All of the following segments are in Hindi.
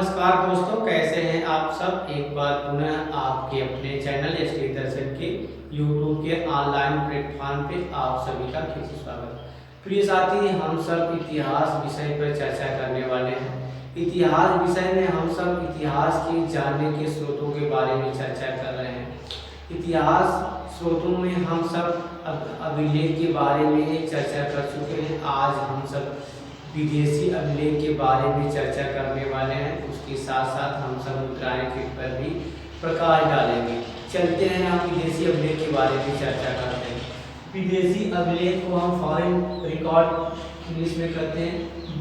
नमस्कार दोस्तों, कैसे हैं आप सब। एक बार पुनः आपके अपने चैनल एसटी दर्शन के यूट्यूब के ऑनलाइन प्लेटफॉर्म पे आप सभी का फिर से स्वागत। प्रिय साथी, हम सब इतिहास विषय पर चर्चा करने वाले हैं। इतिहास विषय में हम सब इतिहास के जानने के स्रोतों के बारे में चर्चा कर रहे हैं। इतिहास स्रोतों में हम सब अभिलेख के बारे में चर्चा कर चुके हैं। आज हम सब विदेशी अभिलेख के बारे में चर्चा करने वाले हैं। उसके साथ साथ हम सब मुद्राएं पर भी प्रकाश डालेंगे। चलते हैं, हम विदेशी अभिलेख के बारे में चर्चा करते हैं। विदेशी अभिलेख को हम फॉरेन रिकॉर्ड इंग्लिश में कहते हैं।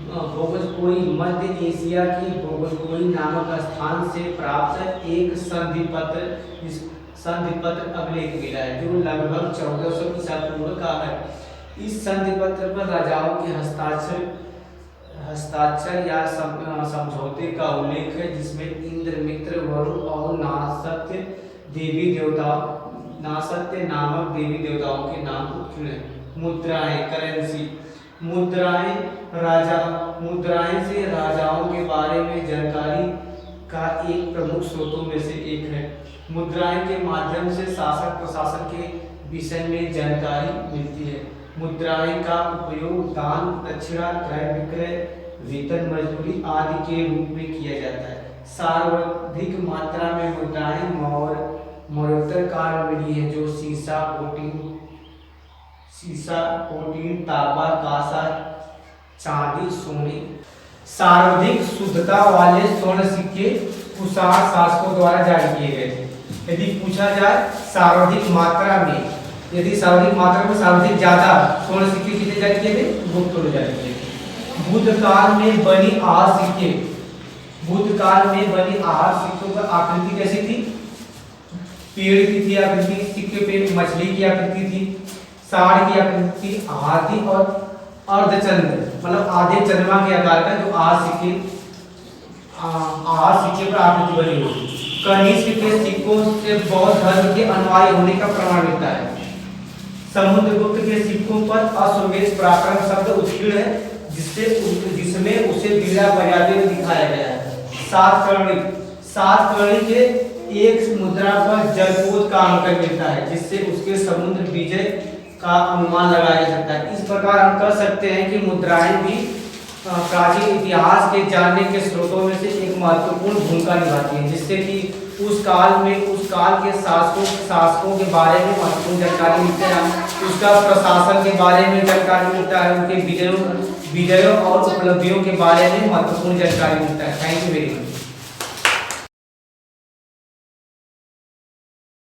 बोगोजकोई मध्य एशिया की बोगोजकोई नामक स्थान से प्राप्त एक संधिपत्र अभिलेख मिला है, जो लगभग 1400 ईसा पूर्व का है। इस संधिपत्र पर राजाओं के हस्ताक्षर या समझौते का उल्लेख है, जिसमें इंद्र, मित्र, वरुण और नासत्य नामक देवी देवताओं के नाम उत्कीर्ण है। मुद्राएं, करेंसी। मुद्राएं से राजाओं के बारे में जानकारी का एक प्रमुख स्रोतों में से एक है। मुद्राएं के माध्यम से शासक प्रशासन के विषय में जानकारी मिलती है। मुद्राएं का उपयोग दान, दक्षिणा, क्रय विक्रय, वेतन, मजदूरी आदि के रूप में किया जाता है। सर्वाधिक मात्रा में मुद्राएं मौर्योत्तर काल में मिली है, जो सीसा, कोटीन, तांबा, कांसा, चांदी, सोने। सर्वाधिक शुद्धता वाले स्वर्ण सिक्के कुषाण शासकों द्वारा जारी किए गए थे। यदि पूछा जाए सर्वाधिक मात्रा में सर्वाधिक ज्यादा स्वर्ण सिक्के कितने जारी किए थे? गुप्त में जारी किए थे। बुद्ध काल में बनी आहार सिक्कों की आकृति कैसी थी? पेड़ की थी आकृति, सिक्के पे मछली की आकृति थी, साड़ की आकृति, हाथी और अर्धचंद्र मतलब आधे चंद्रमा के आकार का जो आहार सिक्के पर आकृति बनी हुई। कनिष्क के सिक्कों से बौद्ध धर्म के अनुयायी होने का प्रमाण मिलता है। समुद्रगुप्त के सिक्कों पर अश्वमेध पराक्रम शब्द उत्कीर्ण है, जिसमें उसे बीड़ा बजाते हुए दिखाया गया है। सातकर्णी के एक मुद्रा पर जलपोत का अंकन मिलता है, जिससे उसके समुद्र विजय का अनुमान लगाया जा सकता है। इस प्रकार हम कह सकते हैं कि मुद्राएं भी प्राचीन इतिहास के जानने के स्रोतों में से एक महत्वपूर्ण भूमिका निभाती हैं, जिससे कि उस काल के शासकों के बारे में महत्वपूर्ण जानकारी मिलती है। उसका प्रशासन के बारे में जानकारी मिलता है, उनके विजयों और उपलब्धियों के बारे में महत्वपूर्ण जानकारी मिलता है। Thank you very much.